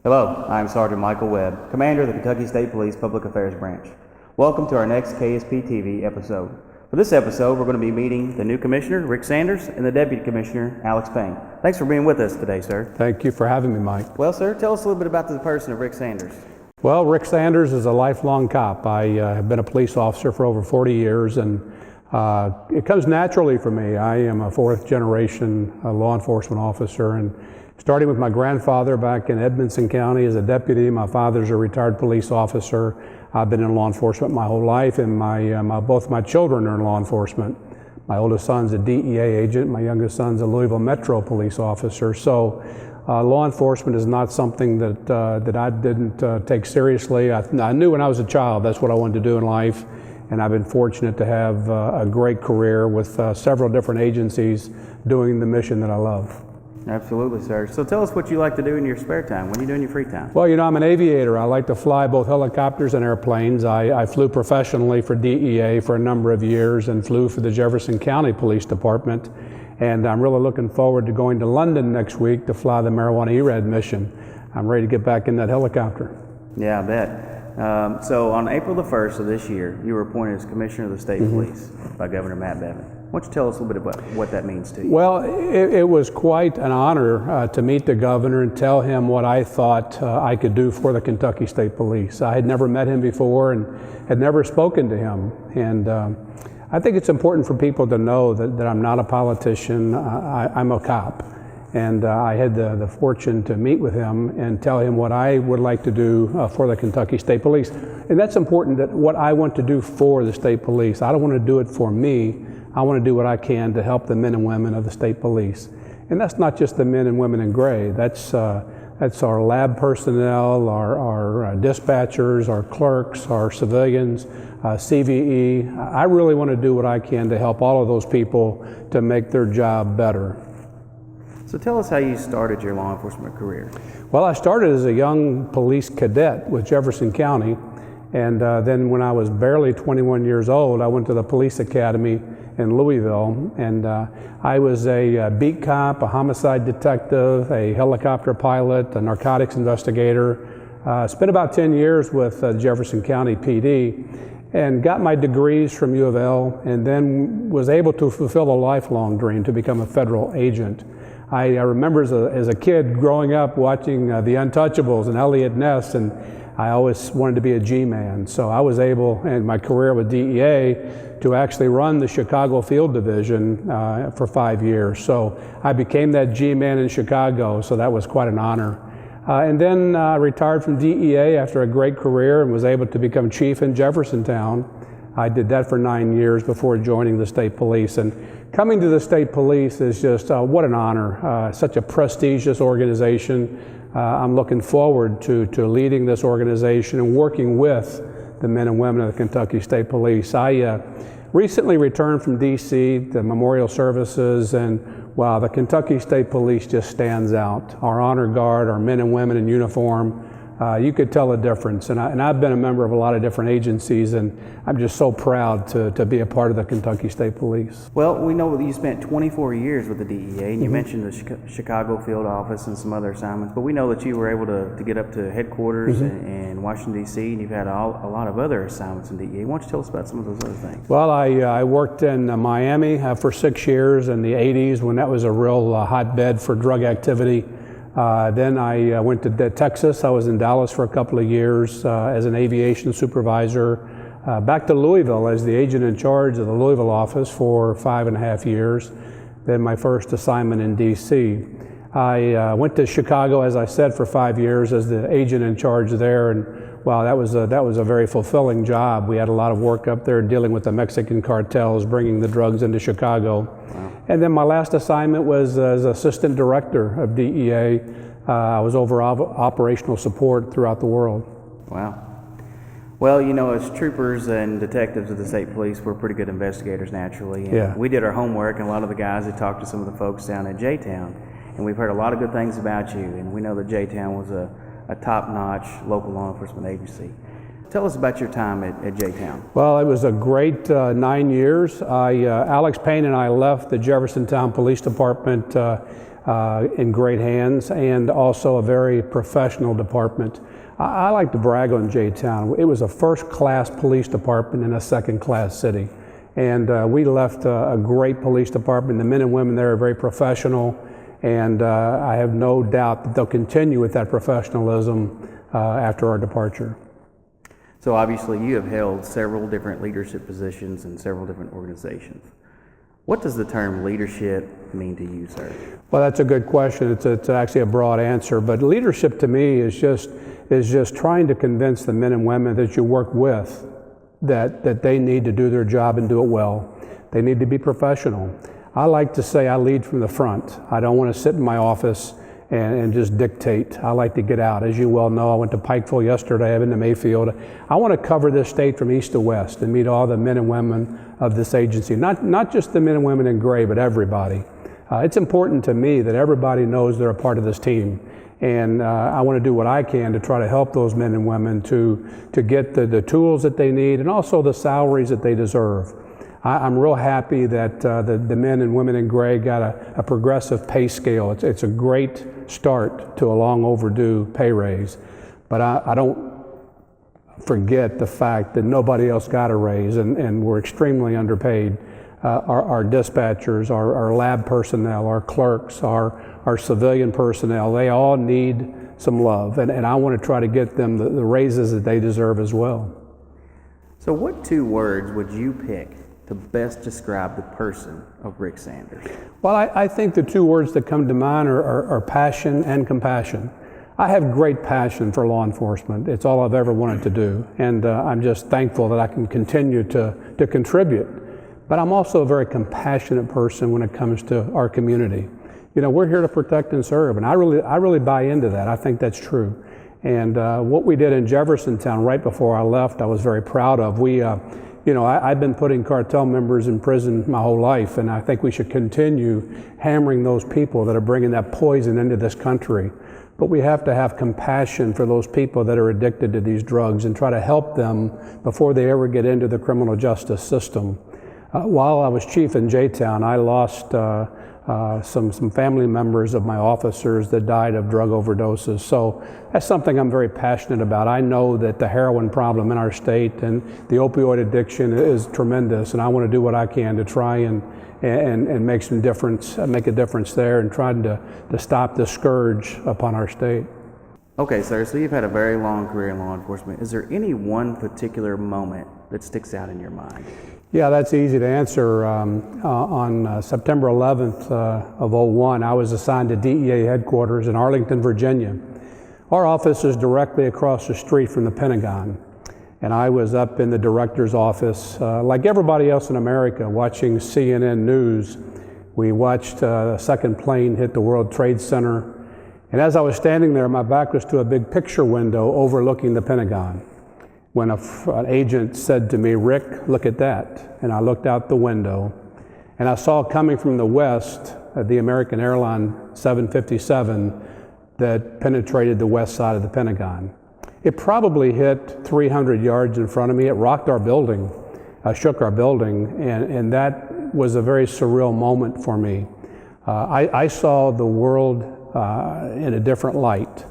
Hello, I'm Sergeant Michael Webb, Commander of the Kentucky State Police Public Affairs Branch. Welcome to our next KSP TV episode. For this episode, we're going to be meeting the new Commissioner, Rick Sanders, and the Deputy Commissioner, Alex Payne. Thanks for being with us today, sir. Thank you for having me, Mike. Well, sir, tell us a little bit about the person of Rick Sanders. Well, Rick Sanders is a lifelong cop. I have been a police officer for over 40 years, and it comes naturally for me. I am a fourth generation law enforcement officer, and starting with my grandfather back in Edmonson County as a deputy. My father's a retired police officer. I've been in law enforcement my whole life, and both my children are in law enforcement. My oldest son's a DEA agent. My youngest son's a Louisville Metro police officer. So law enforcement is not something that I didn't take seriously. I knew when I was a child that's what I wanted to do in life, and I've been fortunate to have a great career with several different agencies doing the mission that I love. Absolutely, sir. So tell us what you like to do in your spare time. What do you do in your free time? Well, I'm an aviator. I like to fly both helicopters and airplanes. I flew professionally for DEA for a number of years and flew for the Jefferson County Police Department. And I'm really looking forward to going to London next week to fly the marijuana ERAD mission. I'm ready to get back in that helicopter. Yeah, I bet. So on April the 1st of this year, you were appointed as Commissioner of the State Police by Governor Matt Bevin. Why don't you tell us a little bit about what that means to you? Well, it was quite an honor to meet the governor and tell him what I thought I could do for the Kentucky State Police. I had never met him before and had never spoken to him. And I think it's important for people to know that I'm not a politician. I'm a cop. And I had the fortune to meet with him and tell him what I would like to do for the Kentucky State Police. And that's important, that what I want to do for the State Police. I don't want to do it for me. I want to do what I can to help the men and women of the State Police. And that's not just the men and women in gray. That's our lab personnel, our dispatchers, our clerks, our civilians, CVE. I really want to do what I can to help all of those people to make their job better. So tell us how you started your law enforcement career. Well, I started as a young police cadet with Jefferson County. And then when I was barely 21 years old, I went to the police academy in Louisville, and I was a beat cop, a homicide detective, a helicopter pilot, a narcotics investigator. Spent about 10 years with Jefferson County PD and got my degrees from U of L, and then was able to fulfill a lifelong dream to become a federal agent. I remember as a kid growing up watching The Untouchables and Elliot Ness, and I always wanted to be a G-man. So I was able, in my career with DEA, to actually run the Chicago Field Division for 5 years. So I became that G-man in Chicago, so that was quite an honor. And then retired from DEA after a great career and was able to become chief in Jeffersontown. I did that for 9 years before joining the State Police. And coming to the State Police is just what an honor, such a prestigious organization. I'm looking forward to leading this organization and working with the men and women of the Kentucky State Police. I recently returned from DC, the memorial services, and wow, the Kentucky State Police just stands out. Our honor guard, our men and women in uniform, you could tell a difference. And I've been a member of a lot of different agencies, and I'm just so proud to be a part of the Kentucky State Police. Well, we know that you spent 24 years with the DEA, and you mentioned the Chicago field office and some other assignments, but we know that you were able to get up to headquarters in Washington, D.C., and you've had a lot of other assignments in DEA. Why don't you tell us about some of those other things? Well, I worked in Miami for 6 years in the 80s when that was a real hotbed for drug activity. Then I went to Texas. I was in Dallas for a couple of years as an aviation supervisor. Back to Louisville as the agent in charge of the Louisville office for 5.5 years. Then my first assignment in D.C. I went to Chicago, as I said, for 5 years as the agent in charge there, and wow, that was a very fulfilling job. We had a lot of work up there dealing with the Mexican cartels, bringing the drugs into Chicago. Wow. And then my last assignment was as assistant director of DEA. I was over operational support throughout the world. Wow. Well, as troopers and detectives of the state police, we're pretty good investigators naturally. And yeah. We did our homework, and a lot of the guys had talked to some of the folks down at J-Town, and we've heard a lot of good things about you, and we know that J-Town was a top-notch local law enforcement agency. Tell us about your time at J-Town. Well, it was a great 9 years. Alex Payne and I left the Jeffersontown Police Department in great hands, and also a very professional department. I like to brag on J-Town. It was a first-class police department in a second-class city. And we left a great police department. The men and women there are very professional, and I have no doubt that they'll continue with that professionalism after our departure. So obviously you have held several different leadership positions in several different organizations. What does the term leadership mean to you, sir? Well, that's a good question. It's actually a broad answer, but leadership to me is just trying to convince the men and women that you work with that they need to do their job and do it well. They need to be professional. I like to say I lead from the front. I don't want to sit in my office and just dictate. I like to get out. As you well know, I went to Pikeville yesterday. I've been to Mayfield. I want to cover this state from east to west and meet all the men and women of this agency. Not just the men and women in gray, but everybody. It's important to me that everybody knows they're a part of this team. And I want to do what I can to try to help those men and women to get the tools that they need and also the salaries that they deserve. I'm real happy that the men and women in gray got a progressive pay scale. It's a great start to a long overdue pay raise. But I don't forget the fact that nobody else got a raise, and we're extremely underpaid. Our dispatchers, our lab personnel, our clerks, our civilian personnel, they all need some love, and I want to try to get them the raises that they deserve as well. So what 2 words would you pick to best describe the person of Rick Sanders? Well, I think the 2 words that come to mind are passion and compassion. I have great passion for law enforcement. It's all I've ever wanted to do, and I'm just thankful that I can continue to contribute. But I'm also a very compassionate person when it comes to our community. You know, we're here to protect and serve, and I really buy into that. I think that's true. And what we did in Jeffersontown right before I left, I was very proud of. I've been putting cartel members in prison my whole life, and I think we should continue hammering those people that are bringing that poison into this country. But we have to have compassion for those people that are addicted to these drugs and try to help them before they ever get into the criminal justice system. While I was chief in J-Town, I lost some family members of my officers that died of drug overdoses. So that's something I'm very passionate about. I know that the heroin problem in our state and the opioid addiction is tremendous, and I want to do what I can to try and make a difference there, and trying to stop the scourge upon our state. Okay, sir, so you've had a very long career in law enforcement. Is there any one particular moment that sticks out in your mind? Yeah, that's easy to answer. On September 11th of '01, I was assigned to DEA headquarters in Arlington, Virginia. Our office is directly across the street from the Pentagon. And I was up in the director's office, like everybody else in America, watching CNN News. We watched a second plane hit the World Trade Center. And as I was standing there, my back was to a big picture window overlooking the Pentagon, when an agent said to me, "Rick, look at that." And I looked out the window, and I saw coming from the west the American airline 757 that penetrated the west side of the Pentagon. It probably hit 300 yards in front of me. It rocked our building, shook our building, and that was a very surreal moment for me. I saw the world in a different light.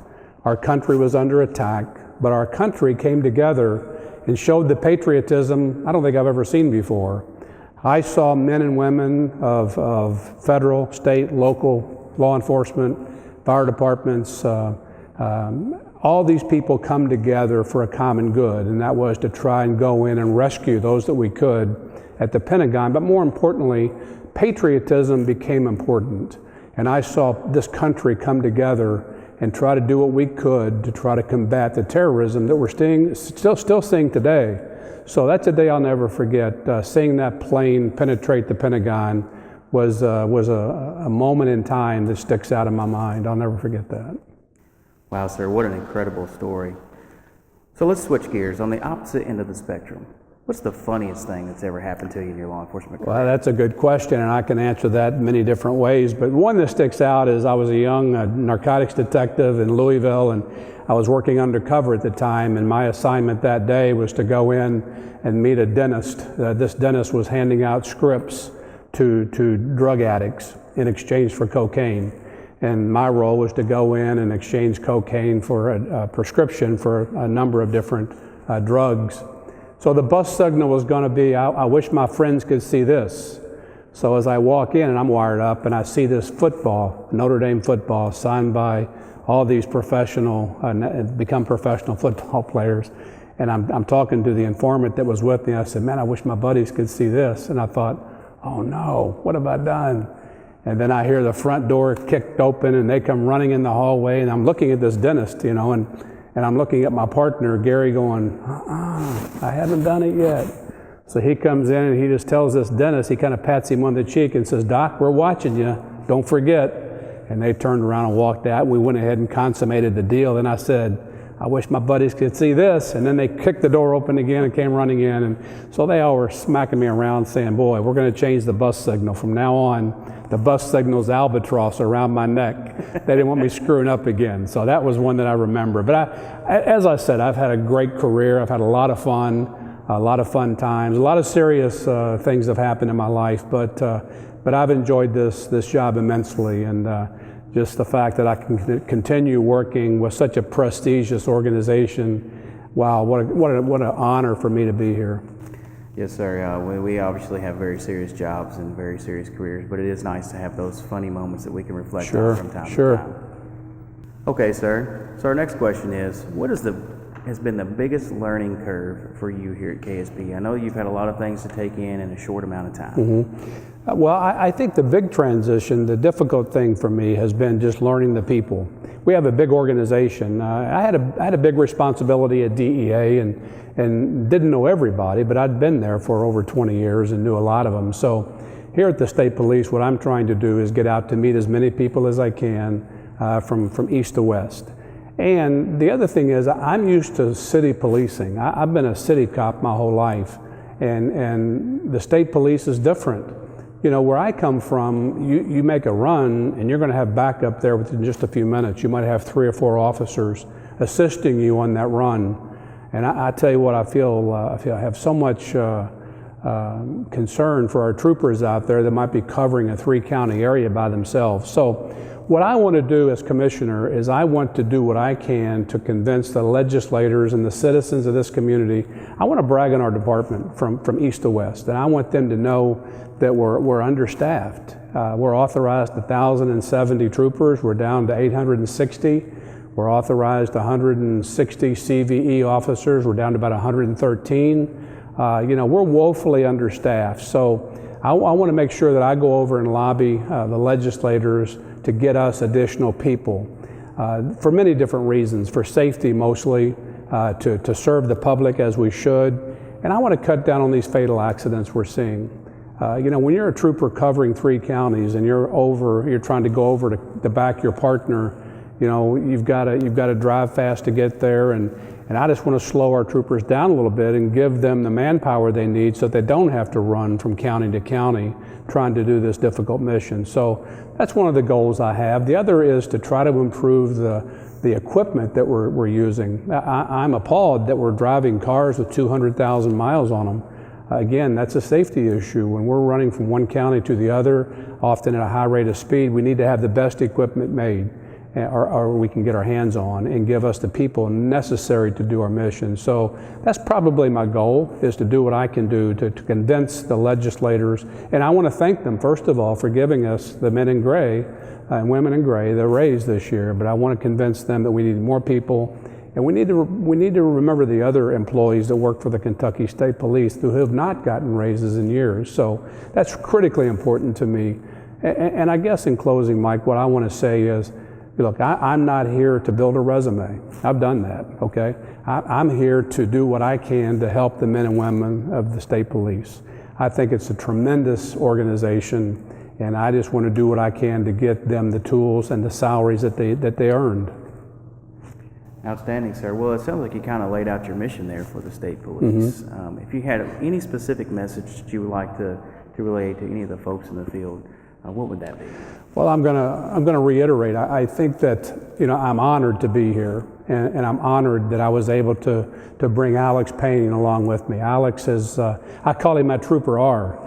Our country was under attack, but our country came together and showed the patriotism I don't think I've ever seen before. I saw men and women of federal, state, local law enforcement, fire departments, all these people come together for a common good, and that was to try and go in and rescue those that we could at the Pentagon. But more importantly, patriotism became important. And I saw this country come together and try to do what we could to try to combat the terrorism that we're still seeing today. So that's a day I'll never forget. Seeing that plane penetrate the Pentagon was a moment in time that sticks out in my mind. I'll never forget that. Wow, sir, what an incredible story. So let's switch gears. On the opposite end of the spectrum, what's the funniest thing that's ever happened to you in your law enforcement career? Well, that's a good question, and I can answer that in many different ways. But one that sticks out is I was a young narcotics detective in Louisville, and I was working undercover at the time, and my assignment that day was to go in and meet a dentist. This dentist was handing out scripts to drug addicts in exchange for cocaine. and my role was to go in and exchange cocaine for a prescription for a number of different drugs. So the bus signal was going to be, I wish my friends could see this. So as I walk in and I'm wired up and I see this football, Notre Dame football, signed by all these become professional football players, and I'm talking to the informant that was with me. I said, man, I wish my buddies could see this. And I thought, oh no, what have I done? And then I hear the front door kicked open and they come running in the hallway, and I'm looking at this dentist, you know, and I'm looking at my partner, Gary, going, I haven't done it yet. So he comes in and he just tells this dentist, he kind of pats him on the cheek and says, Doc, we're watching you, don't forget. And they turned around and walked out. We went ahead and consummated the deal. And I said, I wish my buddies could see this. And then they kicked the door open again and came running in. And so they all were smacking me around saying, boy, we're going to change the bus signal. From now on, the bus signal's albatross around my neck. They didn't want me screwing up again. So that was one that I remember. But as I said, I've had a great career. I've had a lot of fun times. A lot of serious things have happened in my life. But I've enjoyed this job immensely. And just the fact that I can continue working with such a prestigious organization, wow, what an honor for me to be here. Yes, sir. We obviously have very serious jobs and very serious careers, but it is nice to have those funny moments that we can reflect on from time to time. Okay, sir. So our next question is, what has been the biggest learning curve for you here at KSP? I know you've had a lot of things to take in a short amount of time. Mm-hmm. Well, I think the big transition, the difficult thing for me has been just learning the people. We have a big organization. I had a big responsibility at DEA and didn't know everybody, but I'd been there for over 20 years and knew a lot of them. So here at the State Police, what I'm trying to do is get out to meet as many people as I can from east to west. And the other thing is, I'm used to city policing. I've been a city cop my whole life, and the state police is different. You know, where I come from, you make a run and you're going to have backup there within just a few minutes. You might have 3 or 4 officers assisting you on that run. And I tell you what, I feel I have so much concern for our troopers out there that might be covering a 3-county area by themselves. So what I want to do as commissioner is I want to do what I can to convince the legislators and the citizens of this community. I want to brag on our department from east to west, and I want them to know that we're understaffed. We're authorized 1,070 troopers. We're down to 860. We're authorized 160 CVE officers. We're down to about 113. You know, we're woefully understaffed. So I want to make sure that I go over and lobby the legislators to get us additional people for many different reasons, for safety mostly, to serve the public as we should. And I want to cut down on these fatal accidents we're seeing. You know, when you're a trooper covering 3 counties and you're trying to go over to back your partner, you know, you've got to drive fast to get there, and I just want to slow our troopers down a little bit and give them the manpower they need so they don't have to run from county to county trying to do this difficult mission. So that's one of the goals I have. The other is to try to improve the equipment that we're using. I'm appalled that we're driving cars with 200,000 miles on them. Again, that's a safety issue. When we're running from one county to the other, often at a high rate of speed, we need to have the best equipment made or we can get our hands on and give us the people necessary to do our mission. So that's probably my goal, is to do what I can do to convince the legislators. And I want to thank them, first of all, for giving us the men in gray and women in gray, the raise this year. But I want to convince them that we need more people. And we need to remember the other employees that work for the Kentucky State Police who have not gotten raises in years. So that's critically important to me. And I guess in closing, Mike, what I want to say is, look, I'm not here to build a resume. I've done that, okay? I'm here to do what I can to help the men and women of the State Police. I think it's a tremendous organization, and I just want to do what I can to get them the tools and the salaries that they earned. Outstanding, sir. Well, it sounds like you kind of laid out your mission there for the State Police. Mm-hmm. If you had any specific message that you would like to relay to any of the folks in the field, what would that be? Well, I'm gonna reiterate. I think that, you know, I'm honored to be here, and I'm honored that I was able to bring Alex Payne along with me. Alex is, I call him my Trooper R.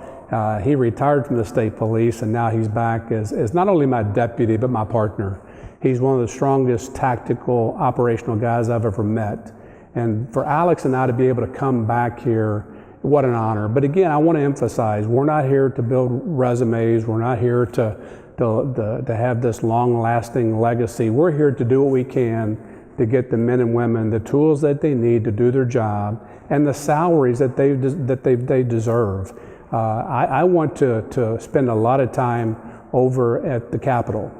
He retired from the state police, and now he's back as not only my deputy, but my partner. He's one of the strongest tactical, operational guys I've ever met. And for Alex and I to be able to come back here, what an honor. But again, I want to emphasize, we're not here to build resumes. We're not here to have this long-lasting legacy. We're here to do what we can to get the men and women the tools that they need to do their job and the salaries that they deserve. I want to spend a lot of time over at the Capitol,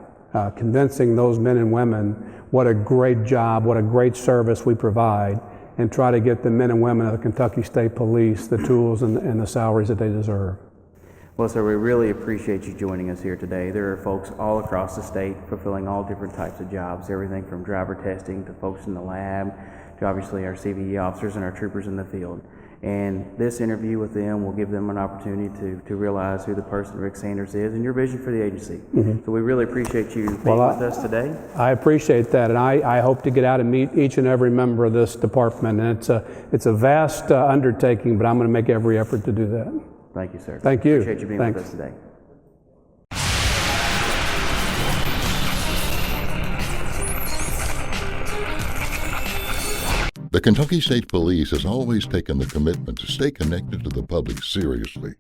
convincing those men and women what a great job, what a great service we provide, and try to get the men and women of the Kentucky State Police the tools and the salaries that they deserve. Well, sir, we really appreciate you joining us here today. There are folks all across the state fulfilling all different types of jobs, everything from driver testing to folks in the lab to obviously our CVE officers and our troopers in the field. And this interview with them will give them an opportunity to realize who the person Rick Sanders is and your vision for the agency. So we really appreciate you being with us today. I appreciate that, and I hope to get out and meet each and every member of this department. And it's a vast undertaking, but I'm going to make every effort to do that. Thank you, sir. Thank you. Appreciate you being with us today. The Kentucky State Police has always taken the commitment to stay connected to the public seriously,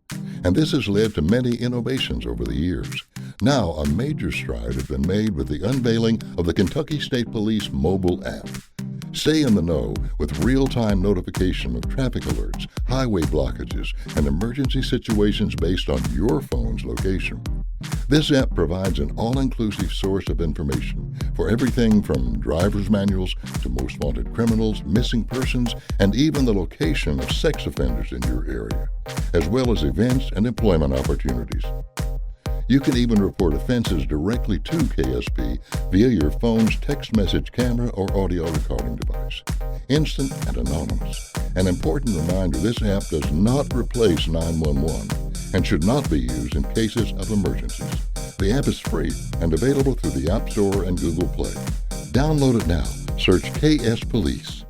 and this has led to many innovations over the years. Now, a major stride has been made with the unveiling of the Kentucky State Police mobile app. Stay in the know with real-time notification of traffic alerts, highway blockages, and emergency situations based on your phone's location. This app provides an all-inclusive source of information for everything from driver's manuals to most wanted criminals, missing persons, and even the location of sex offenders in your area, as well as events and employment opportunities. You can even report offenses directly to KSP via your phone's text message camera or audio recording device. Instant and anonymous. An important reminder, this app does not replace 911 and should not be used in cases of emergencies. The app is free and available through the App Store and Google Play. Download it now. Search KS Police.